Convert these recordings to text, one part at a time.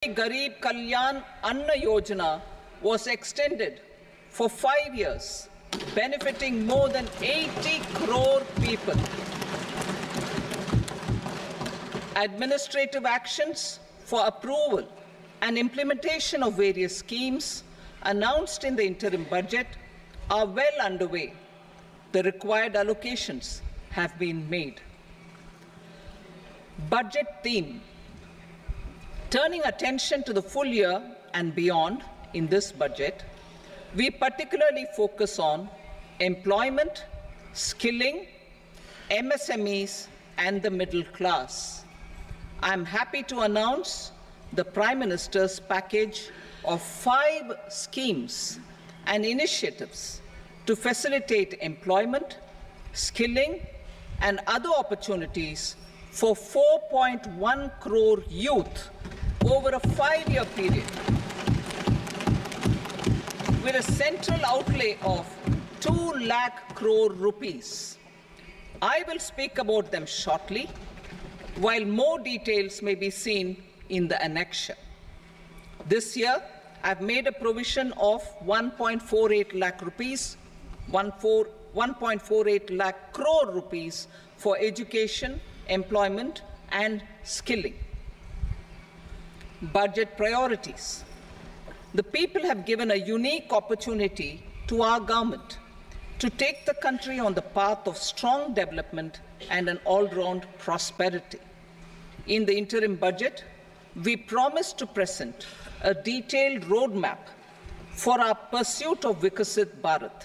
Garib Kalyan Anna Yojana was extended for 5 years, benefiting more than 80 crore people. Administrative actions for approval and implementation of various schemes announced in the interim budget are well underway. The required allocations have been made. Budget theme. Turning attention to the full year and beyond in this budget, we particularly focus on employment, skilling, MSMEs, and the middle class. I am happy to announce the Prime Minister's package of 5 schemes and initiatives to facilitate employment, skilling, and other opportunities for 4.1 crore youth over a 5-year period, with a central outlay of 2 lakh crore rupees. I will speak about them shortly, while more details may be seen in the annexure. This year, I've made a provision of 1.48 lakh rupees, 1.48 lakh crore rupees for education, employment, and skilling. Budget priorities. The people have given a unique opportunity to our government to take the country on the path of strong development and an all-round prosperity. In the interim budget, we promise to present a detailed roadmap for our pursuit of Vikasit Bharat.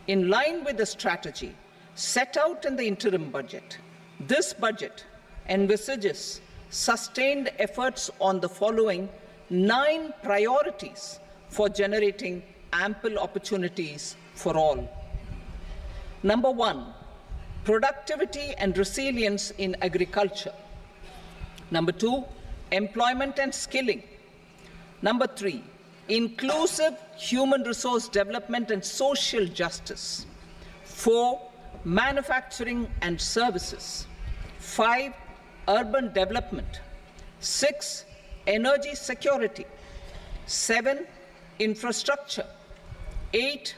In line with the strategy set out in the interim budget, this budget envisages sustained efforts on the following 9 priorities for generating ample opportunities for all. Number 1, productivity and resilience in agriculture. Number 2, employment and skilling. Number 3, inclusive human resource development and social justice. 4, manufacturing and services. 5, urban development. 6, energy security. 7, infrastructure. 8,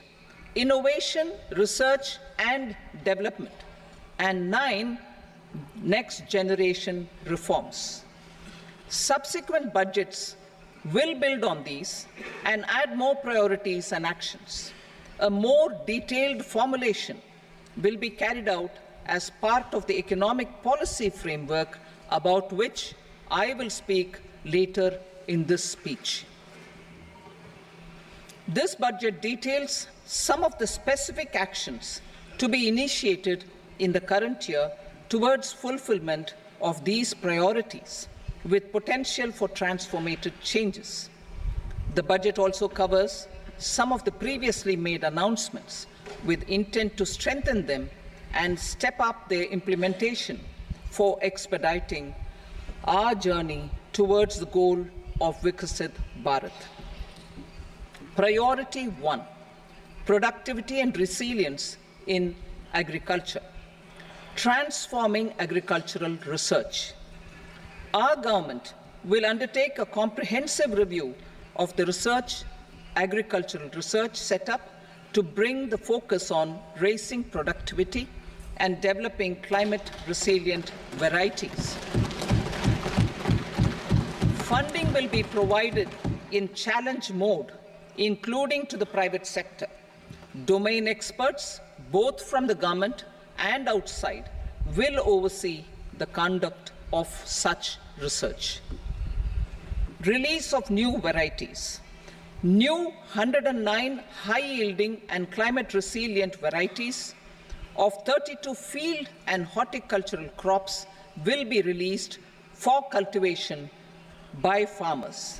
innovation, research and development. And 9, next generation reforms. Subsequent budgets will build on these and add more priorities and actions. A more detailed formulation will be carried out as part of the economic policy framework, about which I will speak later in this speech. This budget details some of the specific actions to be initiated in the current year towards fulfillment of these priorities, with potential for transformative changes. The budget also covers some of the previously made announcements, with intent to strengthen them and step up their implementation for expediting our journey towards the goal of Vikasit Bharat. Priority 1, productivity and resilience in agriculture. Transforming agricultural research. Our government will undertake a comprehensive review of the agricultural research setup to bring the focus on raising productivity and developing climate-resilient varieties. Funding will be provided in challenge mode, including to the private sector. Domain experts, both from the government and outside, will oversee the conduct of such research. Release of new varieties. New 109 high-yielding and climate-resilient varieties of 32 field and horticultural crops will be released for cultivation by farmers.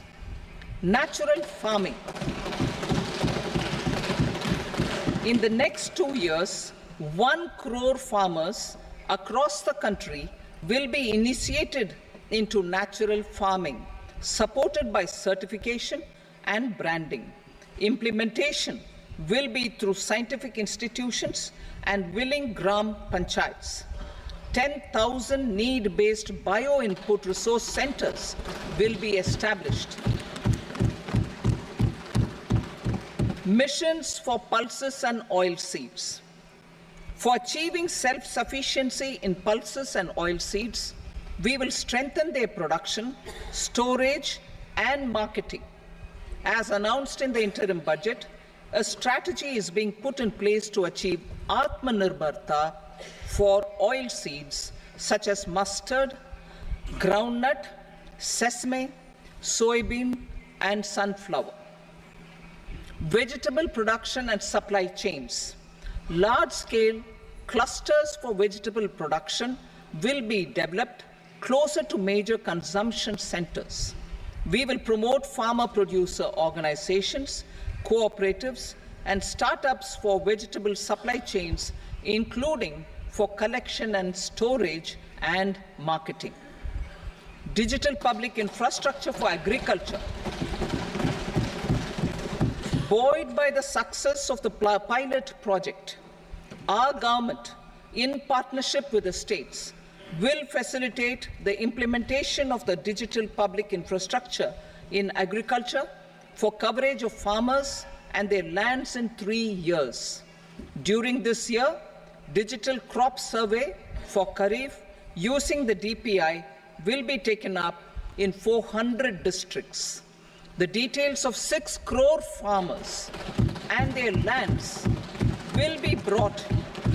Natural farming. In the next 2 years, 1 crore farmers across the country will be initiated into natural farming, supported by certification and branding. Implementation will be through scientific institutions and willing gram panchayats. 10,000 need-based bio-input resource centers will be established. Missions for pulses and oilseeds. For achieving self-sufficiency in pulses and oilseeds, we will strengthen their production, storage, and marketing. As announced in the interim budget, a strategy is being put in place to achieve Atmanirbharta for oilseeds such as mustard, groundnut, sesame, soybean, and sunflower. Vegetable production and supply chains. Large-scale clusters for vegetable production will be developed closer to major consumption centers. We will promote farmer-producer organizations, cooperatives, and startups for vegetable supply chains, including for collection and storage and marketing. Digital public infrastructure for agriculture. Buoyed by the success of the pilot project, our government, in partnership with the states, will facilitate the implementation of the digital public infrastructure in agriculture for coverage of farmers and their lands in 3 years. During this year, digital crop survey for Kharif using the DPI will be taken up in 400 districts. The details of 6 crore farmers and their lands will be brought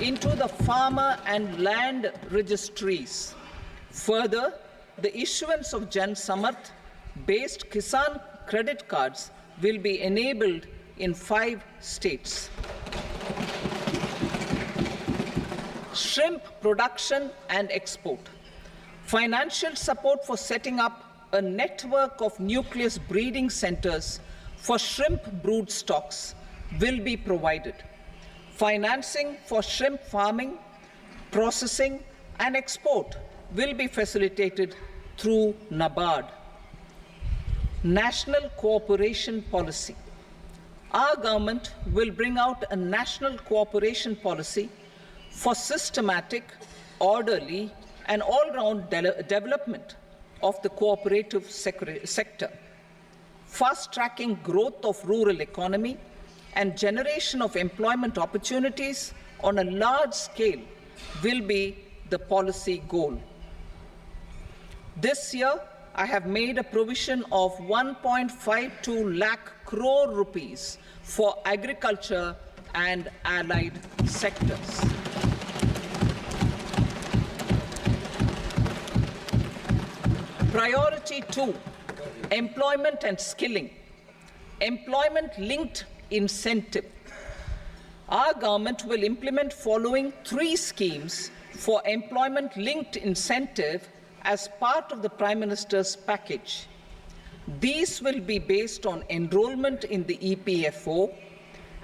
into the farmer and land registries. Further, the issuance of Jan Samarth-based Kisan credit cards will be enabled in 5 states. Shrimp production and export. Financial support for setting up a network of nucleus breeding centers for shrimp brood stocks will be provided. Financing for shrimp farming, processing, and export will be facilitated through NABARD. National cooperation policy. Our government will bring out a national cooperation policy for systematic, orderly, and all-round development of the cooperative sector, fast-tracking growth of rural economy and generation of employment opportunities on a large scale will be the policy goal. This year, I have made a provision of 1.52 lakh crore rupees for agriculture and allied sectors. Priority 2, employment and skilling. Employment-linked incentive. Our government will implement following 3 schemes for employment-linked incentive as part of the Prime Minister's package. These will be based on enrollment in the EPFO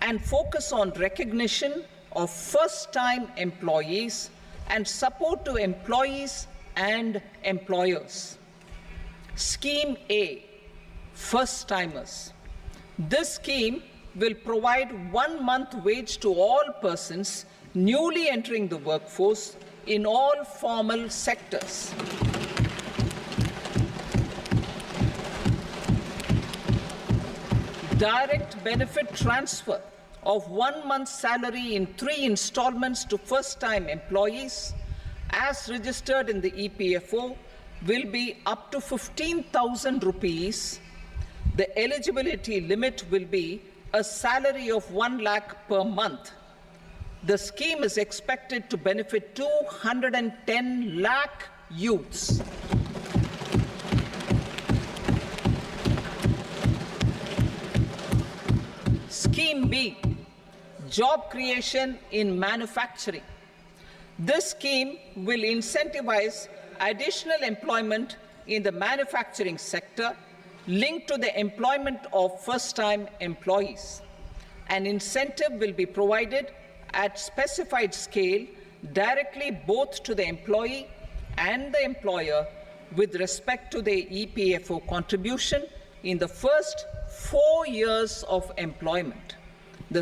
and focus on recognition of first-time employees and support to employees and employers. Scheme A, first-timers. This scheme will provide 1 month wage to all persons newly entering the workforce in all formal sectors. Direct benefit transfer of 1 month's salary in 3 installments to first-time employees as registered in the EPFO will be up to 15,000 rupees. The eligibility limit will be a salary of 1 lakh per month. The scheme is expected to benefit 210 lakh youths. Scheme B, job creation in manufacturing. This scheme will incentivize additional employment in the manufacturing sector linked to the employment of first-time employees. An incentive will be provided at specified scale directly both to the employee and the employer with respect to the EPFO contribution in the first 4 years of employment.